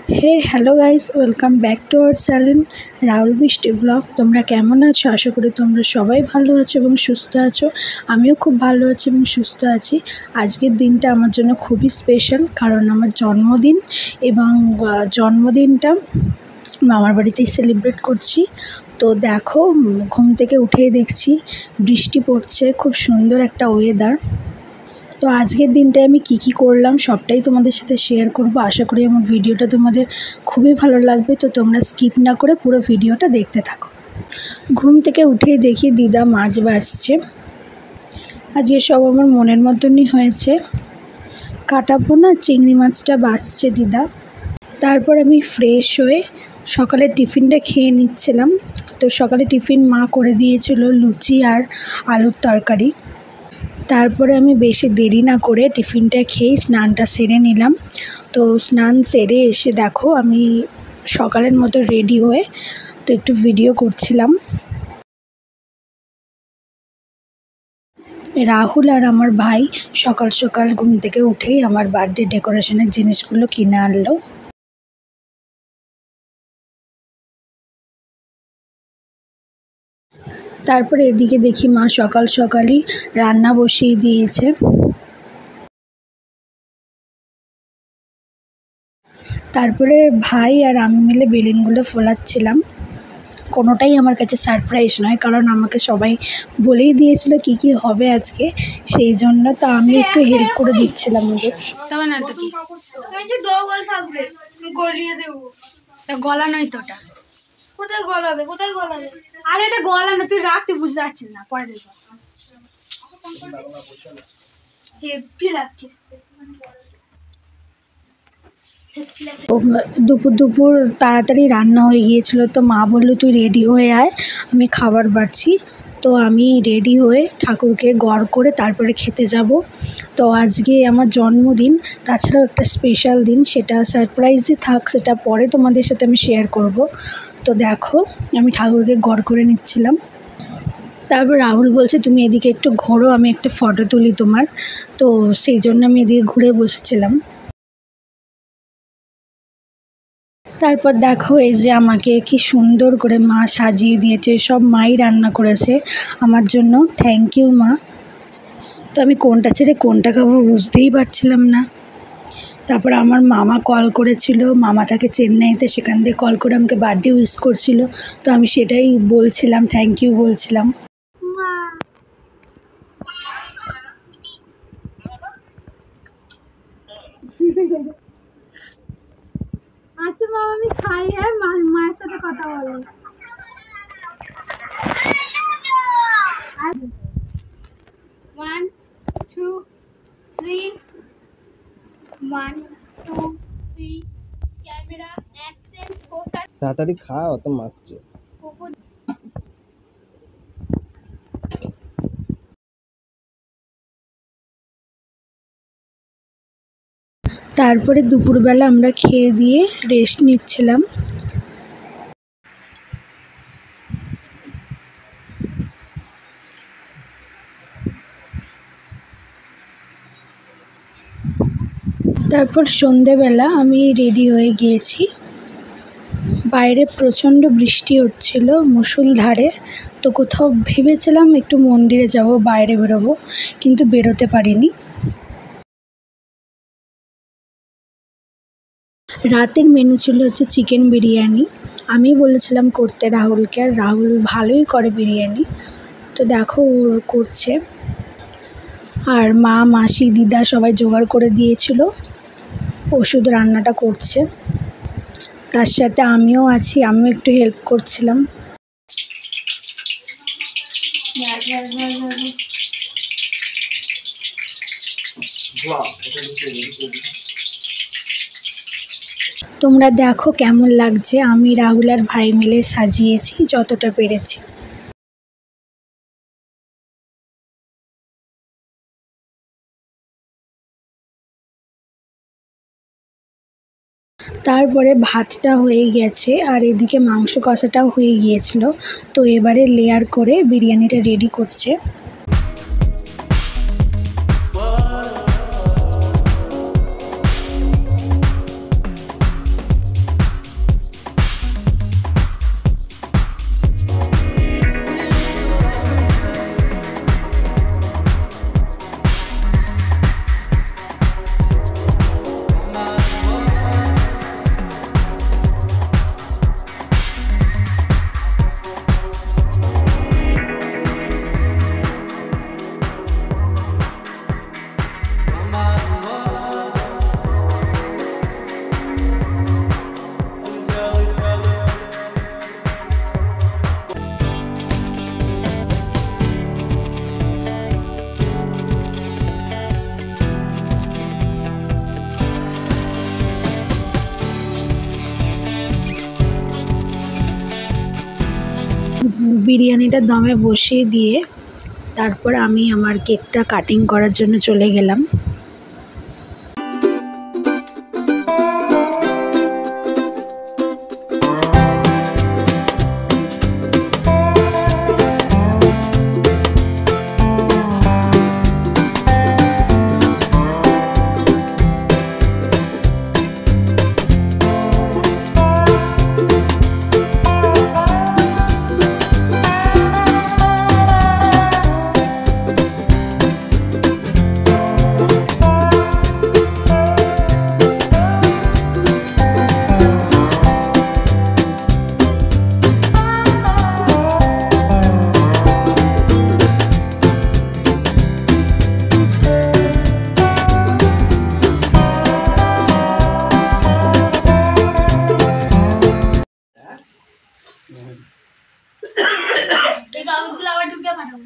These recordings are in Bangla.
Hey hello guys, welcome back to our channel Rahul Brishti blog. তোমরা কেমন আছো? আশা করি তোমরা সবাই ভালো আছো এবং সুস্থ আছো। আমিও খুব ভালো আছি এবং সুস্থ আছি। আজকের দিনটা আমার জন্য খুবই স্পেশাল, কারণ আমার জন্মদিন এবং জন্মদিনটা মামার বাড়িতেই সেলিব্রেট করছি। তো দেখো, ঘুম থেকে উঠেই দেখছি বৃষ্টি পড়ছে, খুব সুন্দর একটা ওয়েদার। তো আজকের দিনটায় আমি কি করলাম সবটাই তোমাদের সাথে শেয়ার করব। আশা করি আমার ভিডিওটা তোমাদের খুবই ভালো লাগবে। তো তোমরা স্কিপ না করে পুরো ভিডিওটা দেখতে থাকো। ঘুম থেকে উঠেই দেখি দিদা মাছ ভাজছে। আজকে সব আমার মনের মতনই হয়েছে। কাটাবো না, চিংড়ি মাছটা ভাজছে দিদা। তারপর আমি ফ্রেশ হয়ে সকালের টিফিনটা খেয়ে নিচ্ছিলাম। তো সকালে টিফিন মা করে দিয়েছিল লুচি আর আলুর তরকারি। তারপরে আমি বেশি দেরি না করে টিফিনটা খেয়েই স্নানটা সেরে নিলাম। তো স্নান সেরে এসে দেখো আমি সকালের মতো রেডি হয়ে তো একটু ভিডিও করছিলাম। রাহুল আর আমার ভাই সকাল সকাল ঘুম থেকে উঠেই আমার বার্থডে ডেকোরেশনের জিনিসগুলো কিনে আনলো। তারপরে এদিকে দেখি মা সকাল সকালই রান্না বসিয়ে দিয়েছে। তারপরে ভাই আর আমি মিলে বেলুনগুলো ফোলাচ্ছিলাম। কোনোটাই আমার কাছে সারপ্রাইজ নয়, কারণ আমাকে সবাই বলেই দিয়েছিল কি কি হবে আজকে, সেই জন্য তো আমি একটু হেল্প করে দিচ্ছিলাম ওদের। তবে না তো কি ডবল থাকবে, গলিয়ে দেবো। গলা নয় তো, ওটা কোথায় গলাবে? কোথায় গলাবে? আরে এটা গলা না, তুই রাখতে বুঝতে পারছিস না, পরে দেখো। হেভি লাগছে। দুপুর তাড়াতাড়ি রান্না হয়ে গিয়েছিল। তো মা বললো তুই রেডি হয়ে আয়, আমি খাবার বাড়ছি। তো আমি রেডি হয়ে ঠাকুরকে গড় করে তারপরে খেতে যাব। তো আজকে আমার জন্মদিন, তাছাড়াও একটা স্পেশাল দিন, সেটা সারপ্রাইজই থাক, সেটা পরে তোমাদের সাথে আমি শেয়ার করব। তো দেখো আমি ঠাকুরকে গড় করে নিচ্ছিলাম। তারপর রাহুল বলছে তুমি এদিকে একটু ঘোরো, আমি একটা ফটো তুলি তোমার। তো সেই জন্য আমি এদিকে ঘুরে বসেছিলাম। তারপর দেখো এই যে আমাকে কি সুন্দর করে মা সাজিয়ে দিয়েছে, সব মাই রান্না করেছে আমার জন্য। থ্যাংক ইউ মা। তো আমি কোনটা ছেড়ে কোনটা খাবো বুঝতেই পারছিলাম না। তারপর আমার মামা কল করেছিল, মামা থাকে চেন্নাইতে, সেখান থেকে কল করে আমাকে বার্থডে উইশ করছিল। তো আমি সেটাই বলছিলাম, থ্যাংক ইউ বলছিলাম। আচ্ছা মা, আমি খাই, হ্যাঁ মায়ের সাথে কথা বলো। 1 2 3 1 2 3 ক্যামেরা অ্যাকশন ফোকাস। তাড়াতাড়ি খা, অত মাখছে। তারপরে দুপুরবেলা আমরা খেয়ে দিয়ে রেস্ট নিচ্ছিলাম। তারপর সন্ধেবেলা আমি রেডি হয়ে গিয়েছি। বাইরে প্রচণ্ড বৃষ্টি হচ্ছিল মুষলধারে। তো কোথাও ভেবেছিলাম একটু মন্দিরে যাব, বাইরে বেরোবো, কিন্তু বেরোতে পারিনি। রাতের মেনু ছিল হচ্ছে চিকেন বিরিয়ানি। আমি বলেছিলাম করতে রাহুলকে, আর রাহুল ভালোই করে বিরিয়ানি। তো দেখো ওর করছে, আর মা মাসি দিদা সবাই জোগাড় করে দিয়েছিল, ও শুধু রান্নাটা করছে। তার সাথে আমিও আছি, আমিও একটু হেল্প করছিলাম। তোমরা দেখো কেমন লাগছে, আমি রাহুল আর ভাই মিলে সাজিয়েছি যতটা পেরেছি। তারপরে ভাতটা হয়ে গেছে আর এদিকে মাংস কষাটাও হয়ে গিয়েছিল। তো এবারে লেয়ার করে বিরিয়ানিটা রেডি করছে। বিরিয়ানিটা দমে বসিয়ে দিয়ে তারপর আমি আমার কেকটা কাটিং করার জন্য চলে গেলাম। এই কাগজগুলো আবার ঢুকে পাঠাবো।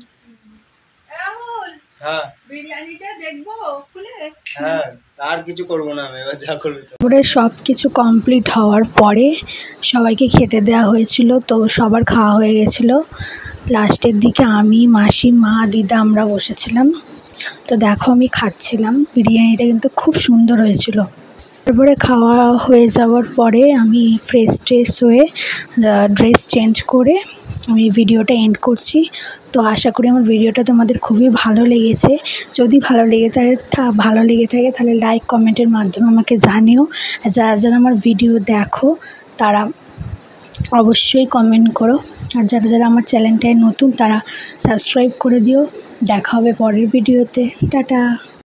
হ্যাঁ বিরিয়ানিটা দেখবো খুলে। হ্যাঁ আর কিছু করবো না, আমি এবার যা করবি তো। তারপরে সব কিছু কমপ্লিট হওয়ার পরে সবাইকে খেতে দেওয়া হয়েছিল, তো সবার খাওয়া হয়ে গেছিলো। লাস্টের দিকে আমি, মাসি, মা, দিদা আমরা বসেছিলাম। তো দেখো আমি খাচ্ছিলাম, বিরিয়ানিটা কিন্তু খুব সুন্দর হয়েছিল। তারপরে খাওয়া হয়ে যাওয়ার পরে আমি ফ্রেশ হয়ে ড্রেস চেঞ্জ করে আমি ভিডিওটা এন্ড করছি। তো আশা করি আমার ভিডিওটা তোমাদের খুবই ভালো লেগেছে। যদি ভালো লেগে থাকে তাহলে লাইক কমেন্টের মাধ্যমে আমাকে জানিও। যারা যারা আমার ভিডিও দেখো তারা অবশ্যই কমেন্ট করো, আর যারা যারা আমার চ্যানেলটায় নতুন তারা সাবস্ক্রাইব করে দিও। দেখা হবে পরের ভিডিওতে। টাটা।